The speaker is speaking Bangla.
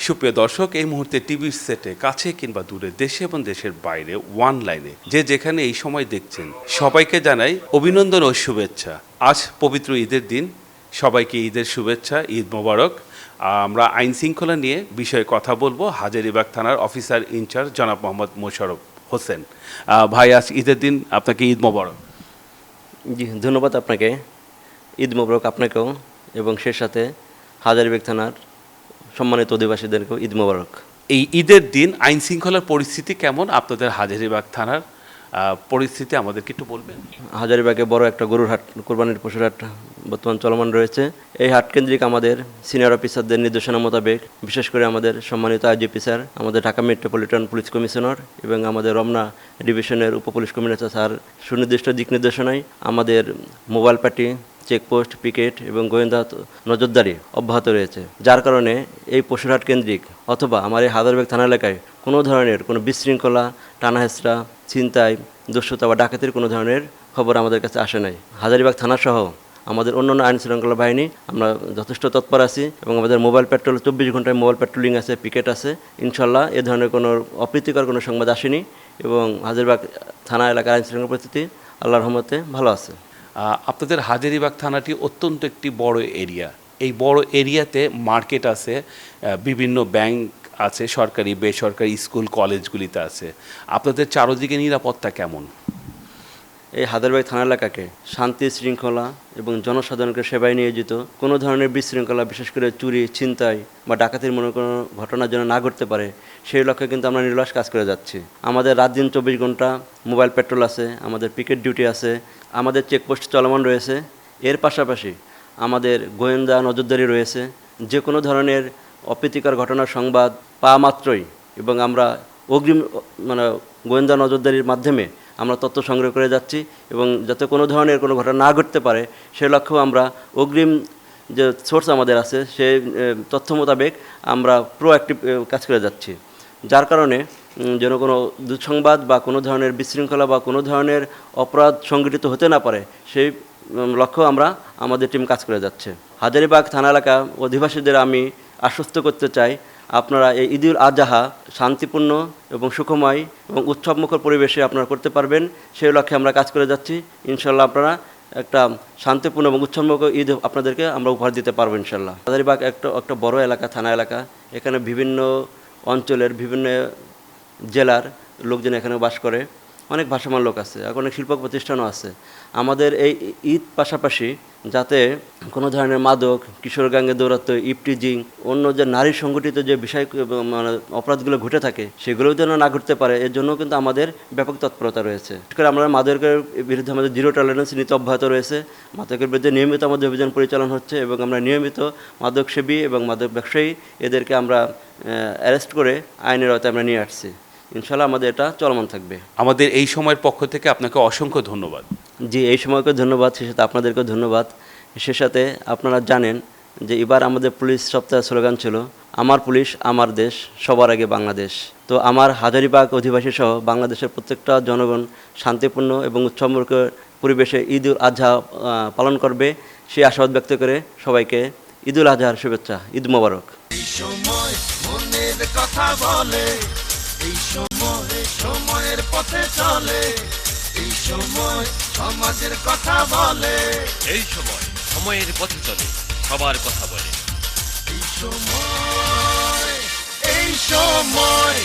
সুপ্রিয় দর্শক, এই মুহূর্তে টিভির সেটে কাছে কিংবা দূরে, দেশে এবং দেশের বাইরে, অনলাইনে যে যেখানে এই সময় দেখছেন, সবাইকে জানাই অভিনন্দন ও শুভেচ্ছা। আজ পবিত্র ঈদের দিন, সবাইকে ঈদের শুভেচ্ছা, ঈদ মোবারক। আমরা আইন শৃঙ্খলা নিয়ে বিষয়ে কথা বলবো হাজারীবাগ থানার অফিসার ইনচার্জ জনাব মোহাম্মদ মোশাররফ হোসেন। ভাই, আজ ঈদের দিন, আপনাকে ঈদ মোবারক। জি, ধন্যবাদ আপনাকে। ঈদ মোবারক আপনাকেও এবং সে সাথে হাজারীবাগ থানার সম্মানিত অধিবাসীদেরকেও ঈদ মোবারক। এই ঈদের দিন আইন শৃঙ্খলার পরিস্থিতি কেমন আপনাদের হাজারীবাগ থানার পরিস্থিতি আমাদেরকে একটু বলবেন? হাজারীবাগে বড় একটা গরুর হাট, কোরবানির পশুর হাট বর্তমান চলমান রয়েছে। এই হাট কেন্দ্রিক আমাদের সিনিয়র অফিসারদের নির্দেশনা মোতাবেক, বিশেষ করে আমাদের সম্মানিত আইজিপি স্যার, আমাদের ঢাকা মেট্রোপলিটন পুলিশ কমিশনার এবং আমাদের রমনা ডিভিশনের উপপুলিশ কমিশনার স্যার সুনির্দিষ্ট দিক নির্দেশনায় আমাদের মোবাইল পার্টি, চেকপোস্ট, পিকেট এবং গোয়েন্দা নজরদারি অব্যাহত রয়েছে। যার কারণে এই পশুরহাট কেন্দ্রিক অথবা আমার এই হাজারীবাগ থানা এলাকায় কোনো ধরনের কোনো বিশৃঙ্খলা, টানাহেঁচড়া, ছিনতাই, দস্যুতা বা ডাকাতির কোনো ধরনের খবর আমাদের কাছে আসে নাই। হাজারীবাগ থানাসহ আমাদের অন্যান্য আইন শৃঙ্খলা বাহিনী আমরা যথেষ্ট তৎপর আছি এবং আমাদের মোবাইল পেট্রোল 24 ঘন্টায় মোবাইল পেট্রোলিং আছে, পিকেট আছে। ইনশাল্লাহ এ ধরনের কোনো অপ্রীতিকর কোনো সংবাদ আসেনি এবং হাজারীবাগ থানা এলাকার আইন শৃঙ্খলা পরিস্থিতি আল্লাহর রহমতে ভালো আছে। আপনাদের হাজারীবাগ থানাটি অত্যন্ত একটি বড় এরিয়া। এই বড় এরিয়াতে মার্কেট আছে, বিভিন্ন ব্যাংক আছে, সরকারি বেসরকারি স্কুল কলেজগুলিতে আছে। আপনাদের চারদিকে নিরাপত্তা কেমন? এই হাজারীবাগ থানা এলাকাকে শান্তি শৃঙ্খলা এবং জনসাধারণকে সেবায় নিয়োজিত, কোনো ধরনের বিশৃঙ্খলা, বিশেষ করে চুরি, ছিনতাই বা ডাকাতির মনে কোনো ঘটনা যেন না ঘটতে পারে, সেই লক্ষ্যে কিন্তু আমরা নির্লস কাজ করে যাচ্ছি। আমাদের রাত দিন 24 ঘন্টা মোবাইল পেট্রোল আছে, আমাদের পিকেট ডিউটি আছে, আমাদের চেকপোস্ট চলমান রয়েছে। এর পাশাপাশি আমাদের গোয়েন্দা নজরদারি রয়েছে। যে কোনো ধরনের অপ্রীতিকর ঘটনার সংবাদ পাওয়া মাত্রই এবং আমরা অগ্রিম গোয়েন্দা নজরদারির মাধ্যমে আমরা তথ্য সংগ্রহ করে যাচ্ছি এবং যাতে কোনো ধরনের কোনো ঘটনা না ঘটতে পারে সে লক্ষ্যেও আমরা অগ্রিম যে সোর্স আমাদের আছে সেই তথ্য মোতাবেক আমরা প্রোঅ্যাক্টিভ কাজ করে যাচ্ছি। যার কারণে যেন কোনো দুঃসংবাদ বা কোনো ধরনের বিশৃঙ্খলা বা কোনো ধরনের অপরাধ সংঘটিত হতে না পারে সেই লক্ষ্য আমরা আমাদের টিম কাজ করে যাচ্ছে। হাজারীবাগ থানা এলাকা অধিবাসীদের আমি আশ্বস্ত করতে চাই, আপনারা এই ঈদুল আজহা শান্তিপূর্ণ এবং সুখময় এবং উৎসবমুখর পরিবেশে আপনারা করতে পারবেন, সেই লক্ষ্যে আমরা কাজ করে যাচ্ছি। ইনশাল্লাহ আপনারা একটা শান্তিপূর্ণ এবং উৎসবমুখর ঈদ আপনাদেরকে আমরা উপহার দিতে পারবো ইনশাল্লাহ। হাজারীবাগ একটা বড় এলাকা, থানা এলাকা। এখানে বিভিন্ন অঞ্চলের বিভিন্ন জেলার লোকজন এখানে বাস করে, অনেক ভাষামান লোক আছে, এখন অনেক শিল্প প্রতিষ্ঠানও আছে। আমাদের এই ঈদ পাশাপাশি যাতে কোনো ধরনের মাদক, কিশোর গ্যাঙ্গে দৌরাত্ম্য, ইপটিজিং, অন্য যে নারী সংগঠিত যে বিষয় অপরাধগুলো ঘটে থাকে সেগুলোও যেন না ঘটতে পারে, এর জন্য কিন্তু আমাদের ব্যাপক তৎপরতা রয়েছে। বিশেষ করে আমরা মাদকের বিরুদ্ধে আমাদের জিরো টলারেন্স নীতি অব্যাহত রয়েছে। মাদকের বিরুদ্ধে নিয়মিত আমাদের অভিযান পরিচালনা হচ্ছে এবং আমরা নিয়মিত মাদক সেবী এবং মাদক ব্যবসায়ী এদেরকে আমরা অ্যারেস্ট করে আইনের আওতায় আমরা নিয়ে আসছি। ইনশাল্লাহ আমাদের এটা চলমান থাকবে। আমাদের এই সময়ের পক্ষ থেকে আপনাকে অসংখ্য ধন্যবাদ। জি, এই সময়কে ধন্যবাদ, সে সাথে আপনাদেরকেও ধন্যবাদ। সে সাথে আপনারা জানেন যে এবার আমাদের পুলিশ সপ্তাহের স্লোগান ছিল আমার পুলিশ আমার দেশ, সবার আগে বাংলাদেশ। তো আমার হাজারীবাগ অধিবাসী সহ বাংলাদেশের প্রত্যেকটা জনগণ শান্তিপূর্ণ এবং উৎসবমুখর পরিবেশে ঈদুল আজহা পালন করবে, সেই আশাবাদ ব্যক্ত করে সবাইকে ঈদুল আজহার শুভেচ্ছা, ঈদ মোবারক। এই সময় মনের কথা বলে, এই সময় সময়ের পথে চলে, এই সময় সমাজের কথা বলে, এই সময় সময়ের পথে চলে, সবার কথা বলে। এই সময়